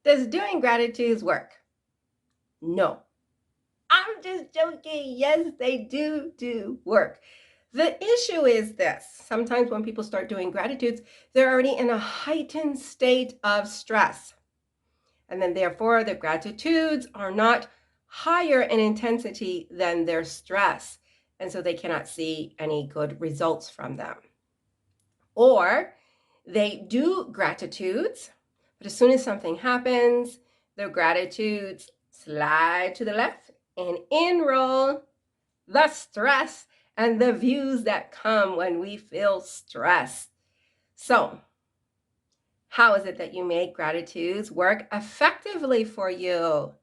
Does doing gratitudes work? No. I'm just joking. Yes, they do work. The issue is this. Sometimes when people start doing gratitudes, they're already in a heightened state of stress. And then therefore the gratitudes are not higher in intensity than their stress. And so they cannot see any good results from them. Or they do gratitudes, but as soon as something happens, their gratitudes slide to the left and enroll the stress and the views that come when we feel stressed. So, how is it that you make gratitudes work effectively for you?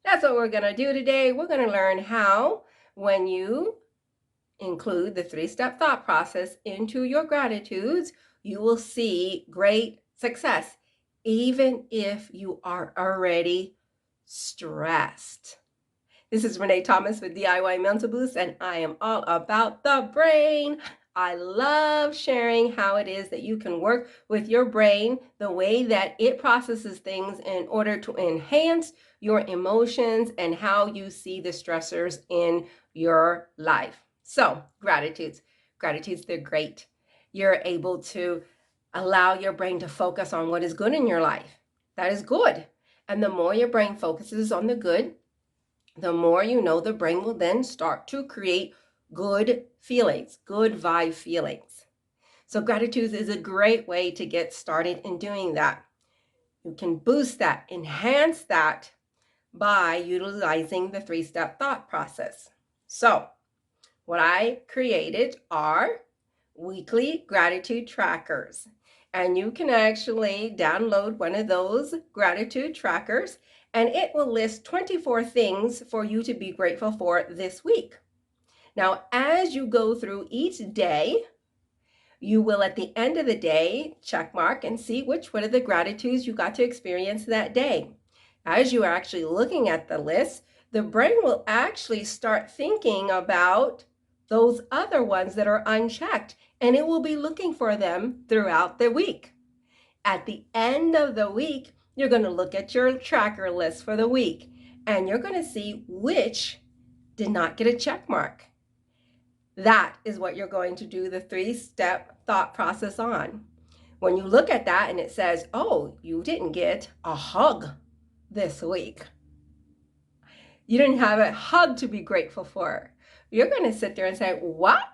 That's what we're going to do today. We're going to learn how, when you include the three-step thought process into your gratitudes, you will see great success, even if you are already stressed. This is Renee Thomas with DIY Mental Boost, and I am all about the brain. I love sharing how it is that you can work with your brain, the way that it processes things in order to enhance your emotions and how you see the stressors in your life. So, gratitudes. Gratitudes, they're great. You're able to allow your brain to focus on what is good in your life. That is good. And the more your brain focuses on the good, the more you know, the brain will then start to create good feelings, good vibe feelings. So gratitude is a great way to get started in doing that. You can boost that, enhance that by utilizing the three-step thought process. So what I created are weekly gratitude trackers. And you can actually download one of those gratitude trackers, and it will list 24 things for you to be grateful for this week. Now, as you go through each day, you will at the end of the day check mark and see which one of the gratitudes you got to experience that day. As you are actually looking at the list, the brain will actually start thinking about those other ones that are unchecked, and it will be looking for them throughout the week. At the end of the week, you're going to look at your tracker list for the week, and you're going to see which did not get a check mark. That is what you're going to do the three-step thought process on. When you look at that and it says, oh, you didn't get a hug this week. You didn't have a hug to be grateful for. You're going to sit there and say, what?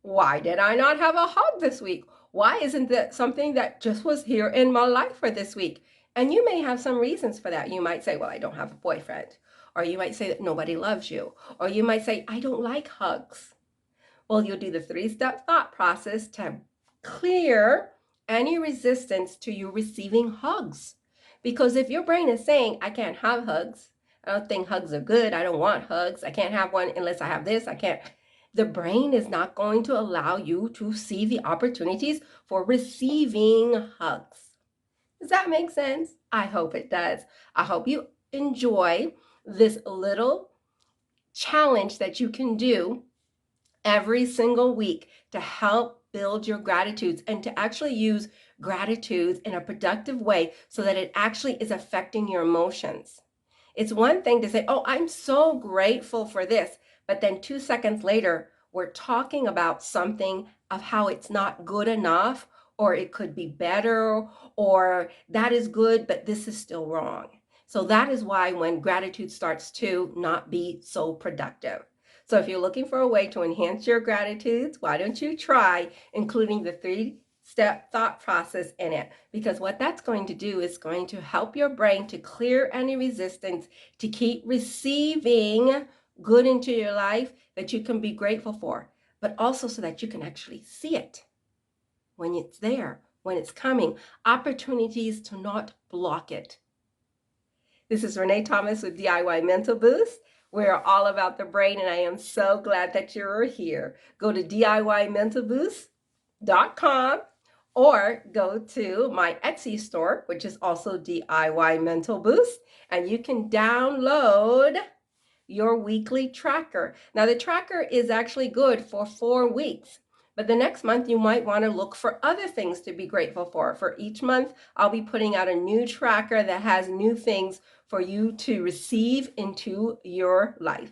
Why did I not have a hug this week? Why isn't that something that just was here in my life for this week? And you may have some reasons for that. You might say, well, I don't have a boyfriend. Or you might say that nobody loves you. Or you might say, I don't like hugs. Well, you'll do the three-step thought process to clear any resistance to you receiving hugs. Because if your brain is saying, I can't have hugs, I don't think hugs are good, I don't want hugs, I can't have one unless I have this, I can't. The brain is not going to allow you to see the opportunities for receiving hugs. Does that make sense? I hope it does. I hope you enjoy this little challenge that you can do every single week to help build your gratitudes and to actually use gratitudes in a productive way so that it actually is affecting your emotions. It's one thing to say, oh, I'm so grateful for this, but then 2 seconds later, we're talking about something of how it's not good enough, or it could be better, or that is good, but this is still wrong. So that is why when gratitude starts to not be so productive. So if you're looking for a way to enhance your gratitudes, why don't you try including the three-step thought process in it? Because what that's going to do is going to help your brain to clear any resistance to keep receiving good into your life that you can be grateful for, but also so that you can actually see it when it's there, when it's coming, opportunities to not block it. This is Renee Thomas with DIY Mental Boost. We're all about the brain, and I am so glad that you're here. Go to DIYmentalboost.com or go to my Etsy store, which is also DIY Mental Boost, and you can download your weekly tracker. Now, the tracker is actually good for 4 weeks, But the next month, you might want to look for other things to be grateful for. For each month, I'll be putting out a new tracker that has new things for you to receive into your life.